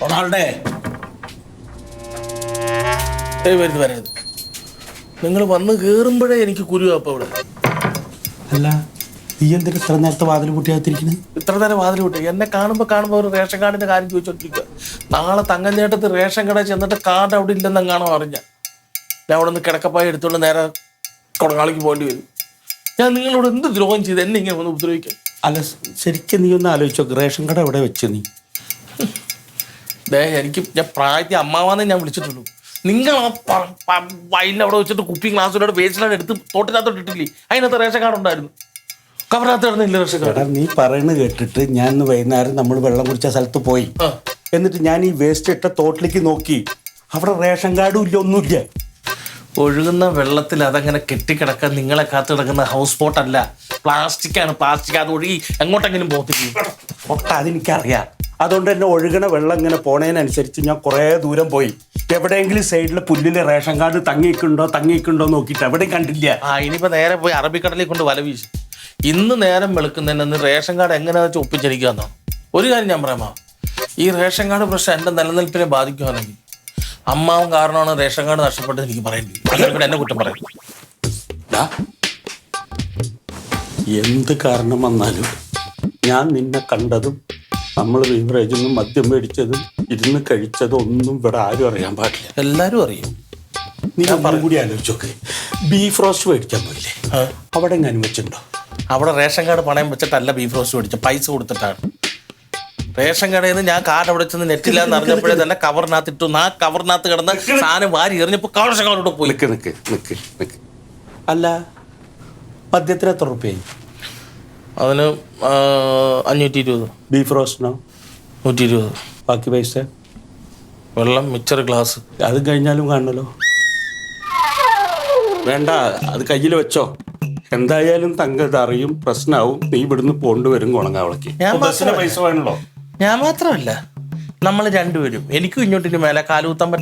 റൊണാൾഡേ വരരുത്. നിങ്ങൾ വന്ന് കയറുമ്പോഴേ എനിക്ക് കുരുവാപ്പം ഇവിടെ. അല്ല നീ എന്തിനാ ഇത്ര നേരത്തെ വാതിൽ പൂട്ടിയാത്തിരിക്കുന്നത്? ഇത്ര നേരം വാതിൽ കൂട്ടി എന്നെ കാണുമ്പോൾ ഒരു റേഷൻ കാർഡിന്റെ കാര്യം ചോദിച്ചോണ്ടിരിക്കുക. നാളെ തങ്കഞ്ഞേട്ടത്ത് റേഷൻ കട ചെന്നിട്ട് കാർഡ് അവിടെ ഇല്ലെന്നെങ്ങാണോ അറിഞ്ഞ ഞാൻ അവിടെ നിന്ന് കിടക്കപ്പായി എടുത്തുകൊണ്ട് നേരെ കൊടങ്ങാളിക്ക് പോകേണ്ടി വരും. ഞാൻ നിങ്ങളോട് എന്ത് ദ്രോഹം ചെയ്ത് എന്നെ ഇങ്ങനെ ഒന്ന് ഉപദ്രവിക്കാം? അല്ല ശരിക്കും നീ ഒന്ന് ആലോചിച്ചോ, റേഷൻ കട എവിടെ വെച്ച് നീ? ഞാൻ പ്രായത്തിൽ അമ്മാവാന്നേ ഞാൻ വിളിച്ചിട്ടുള്ളൂ. നിങ്ങൾ ആ വയലിൽ അവിടെ വെച്ചിട്ട് കുപ്പി ഗ്ലാസ്സിലൂടെ വേസ്റ്റിലാണ് എടുത്ത് തോട്ടിനകത്തോട്ട് ഇട്ടില്ലേ? അതിനകത്ത് റേഷൻ കാർഡ് ഉണ്ടായിരുന്നു. കവറിനകത്ത് കിടന്നില്ല റേഷൻ കാർഡ്. നീ പറയുന്നത് കേട്ടിട്ട് ഞാൻ ഇന്ന് വൈകുന്നേരം നമ്മൾ വെള്ളം കുടിച്ച സ്ഥലത്ത് പോയി. എന്നിട്ട് ഞാൻ ഈ വേസ്റ്റ് ഇട്ട തോട്ടിലേക്ക് നോക്കി, അവിടെ റേഷൻ കാർഡും ഇല്ല, ഒന്നുമില്ല. ഒഴുകുന്ന വെള്ളത്തിൽ അതങ്ങനെ കെട്ടിക്കിടക്കാൻ നിങ്ങളെ കാത്തു കിടക്കുന്ന ഹൗസ് ബോട്ട് അല്ല, പ്ലാസ്റ്റിക്കാണ്. പ്ലാസ്റ്റിക് അത് ഒഴുകി എങ്ങോട്ടെങ്കിലും പോകത്തില്ല. അതെനിക്കറിയാം. അതുകൊണ്ട് തന്നെ ഒഴുകണ വെള്ളം ഇങ്ങനെ പോണതിനനുസരിച്ച് ഞാൻ കുറേ ദൂരം പോയി. എവിടെയെങ്കിലും സൈഡിലെ പുല്ലില് റേഷൻ കാർഡ് തങ്ങിയിട്ടുണ്ടോ നോക്കിയിട്ട് എവിടെയും കണ്ടില്ല. ഇനിയിപ്പോൾ നേരെ പോയി അറബിക്കടലിൽ കൊണ്ട് വല വീശി. ഇന്ന് നേരം വെളുക്കുന്നതിന് റേഷൻ കാർഡ് എങ്ങനെ വെച്ച് ഒപ്പിച്ചിരിക്കുക എന്നാണ്. ഒരു കാര്യം ഞാൻ പറയാമോ, ഈ റേഷൻ കാർഡ് പ്രശ്നം എൻ്റെ നിലനിൽപ്പിനെ ബാധിക്കുകയാണെങ്കിൽ അമ്മാവും കാരണമാണ് റേഷൻ കാർഡ് നഷ്ടപ്പെട്ടത് എനിക്ക് പറയേണ്ടി. അതിനെ എന്നെ കുറ്റം പറയും. എന്ത് കാരണം വന്നാലും ഞാൻ നിന്നെ കണ്ടതും നമ്മൾ ബീവറേജിൽ നിന്ന് മദ്യം മേടിച്ചതും ഇരുന്ന് കഴിച്ചതും ഒന്നും ഇവിടെ ആരും അറിയാൻ പാടില്ല. എല്ലാവരും അറിയും. നീ കൂടി ആലോചിച്ചോക്കെ, ബീഫ് റോസ്റ്റ് മേടിക്കാൻ പോയില്ലേ? അവിടെ എങ്ങനെ വെച്ചിട്ടുണ്ടോ? അവിടെ റേഷൻ കാർഡ് പണയം വെച്ചിട്ടല്ല ബീഫ് റോസ്റ്റ് മേടിച്ചത്, പൈസ കൊടുത്തിട്ടാണ്. റേഷൻ കടയിൽ നിന്ന് ഞാൻ കാർഡ് അവിടെ ചെന്ന് നെറ്റില്ല എന്ന് അറിഞ്ഞപ്പോഴേ തന്നെ കവറിനകത്ത് ഇട്ടു. ആ കവറിനകത്ത് കിടന്ന് സാധനം വാരി എറിഞ്ഞപ്പോൾ റേഷൻ കാർഡോട് പോയി. നിക്ക്. അല്ല മദ്യത്തിന് എത്ര റുപ്യായി? അതിന് 520. ബീഫ് റോസ്റ്റിനോ? 120. ബാക്കി പൈസ? വെള്ളം, മിക്സർ, ഗ്ലാസ്. അത് കഴിഞ്ഞാലും കാണണല്ലോ. വേണ്ട, അത് കയ്യിൽ വെച്ചോ. എന്തായാലും തങ്ക അറിയും, പ്രശ്നമാവും. നീ ഇവിടുന്ന് പോണ്ട് വരും കൊണങ്ങാവളക്ക്. ബസ്സിന് പൈസ വേണല്ലോ. ഞാൻ മാത്രമല്ല, നമ്മൾ രണ്ടുപേരും. എനിക്കും ഇങ്ങോട്ടിന് മേലെ കാലുകുത്താൻ പറ്റാത്ത